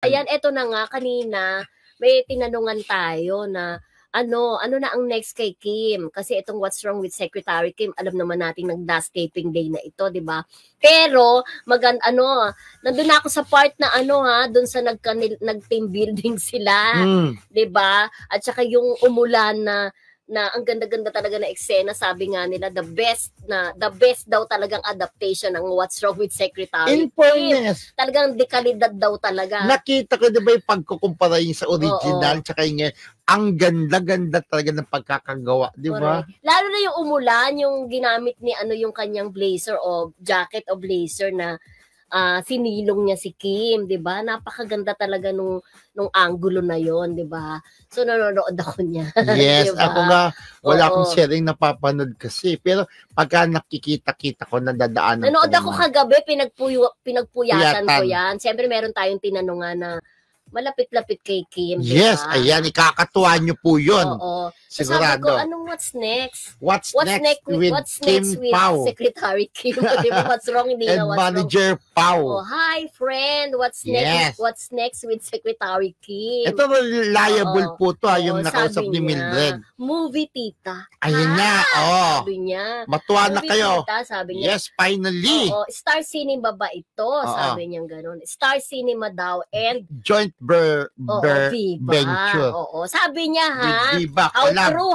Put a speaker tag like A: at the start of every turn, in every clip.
A: Ayan, eto na nga kanina, may tinanungan tayo na ano na ang next kay Kim? Kasi itong What's Wrong with Secretary Kim, alam naman natin nag-last taping day na ito, 'di ba? Pero nandun ako sa part na doon sa nag-team building sila, 'di ba? At saka yung umulan na ang ganda-ganda talaga na eksena, sabi nga nila the best daw talagang adaptation ng What's Wrong with Secretary
B: In fairness,
A: talagang dekalidad daw talaga.
B: Nakita ko diba yung pagkukumpara yung sa original tsaka yung ang ganda-ganda talaga ng pagkakagawa, di ba?
A: Lalo na yung umulan, yung ginamit ni yung kanyang blazer o jacket o blazer na sinilong niya si Kim, 'di ba? Napakaganda talaga nung angulo na 'yon, 'di ba? So nanonood ako niya.
B: Yes,
A: diba?
B: ako nga wala akong sharing napapanood kasi, pero pagka nakikita-kita ko nadadaanan.
A: Nanood ako kagabi, pinagpuyatan ko 'yan. Siyempre meron tayong tinanungan na malapit-lapit kay Kim.
B: Yes, diba? Ayan, ikakatuwa nyo po yun.
A: Oo.
B: Sigurado.
A: Sabi ko, anong what's next?
B: What's next with
A: Secretary Kim? Diba, what's wrong? Hindi
B: and
A: na what's
B: Manager
A: wrong.
B: Pao.
A: Oh, hi, friend. What's next? What's next with Secretary Kim?
B: Ito reliable po to, yung nakausap ni Mildred.
A: Movie, tita.
B: Ayun na,
A: sabi niya.
B: Matuwa na kayo.
A: Tita, sabi niya.
B: Yes, finally.
A: Star Cinema ba ito? Sabi niya ganun. Star Cinema daw and
B: joint venture.
A: Oo, sabi niya
B: Viva,
A: how true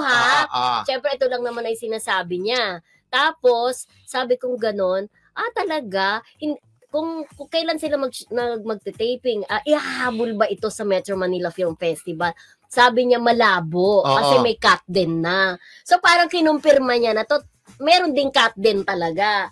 A: Siyempre ito lang naman ay sinasabi niya. Tapos, sabi kong ganon, talaga, kung kailan sila magte-taping, ihahabol ba ito sa Metro Manila Film Festival? Sabi niya malabo kasi may cut din na. So parang kinumpirma niya na to, meron ding cut din talaga.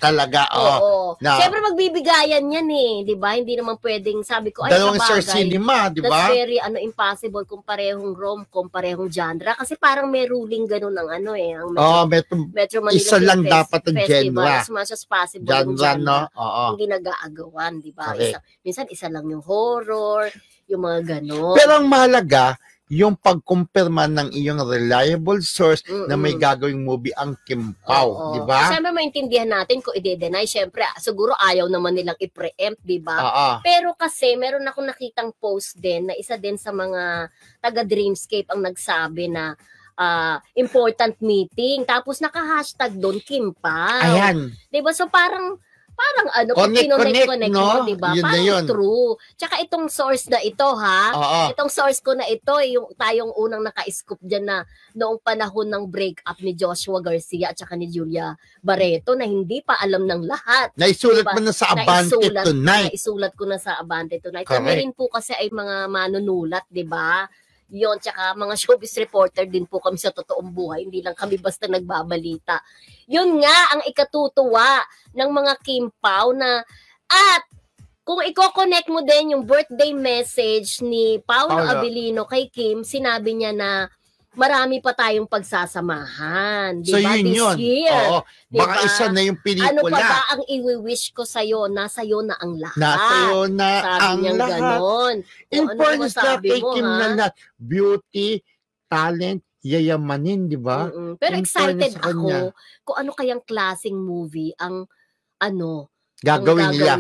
A: Oo. Siyempre magbibigayan yan di ba? Hindi naman pwedeng, sabi ko,
B: dalawang Star Cinema, di ba?
A: That's very impossible kung parehong rom-com, parehong genre. Kasi parang may ruling ganun ng ang Metro Manila
B: isa lang dapat ang
A: Festival.
B: genre.
A: As much as possible yung
B: genre,
A: hindi nag-aagawan, di ba? Minsan isa lang yung horror, yung mga ganun.
B: Pero ang mahalaga, yung pagkumpirma ng iyong reliable source na may gagawing movie ang Kim Pao, di ba?
A: Siyempre maintindihan natin kung i-deny, siyempre siguro ayaw naman nilang i-preempt, di ba? Pero kasi meron akong nakitang post din na isa din sa mga taga Dreamscape ang nagsabi na important meeting, tapos naka-hashtag doon Kim Pao.
B: Ayan.
A: Di ba? So parang pag connect mo, diba? Parang true. Tsaka itong source na ito, itong source ko na ito, yung tayong unang naka-scoop dyan na noong panahon ng breakup ni Joshua Garcia at saka ni Julia Barreto na hindi pa alam ng lahat.
B: Naisulat mo na sa Abante Tonight.
A: Naisulat ko na sa Abante Tonight. Kami rin po kasi ay mga manunulat, diba? Yon, tsaka mga showbiz reporter din po kami sa totoong buhay. Hindi lang kami basta nagbabalita. Yun nga ang ikatutuwa ng mga Kim Pao na at kung i-connect mo din yung birthday message ni Paolo Abilino kay Kim, sinabi niya na marami pa tayong pagsasamahan. Diba?
B: So yun
A: This year.
B: Baka isa na yung pelikula.
A: Ano pa ba ang i-wish ko sa'yo? Nasa'yo na ang lahat.
B: Nasa'yo na ang lahat.
A: Ganon.
B: In fairness na kay Kim na beauty, talent, yayamanin, di ba?
A: Pero excited ako kung ano kayang klaseng movie ang
B: gagawin nila.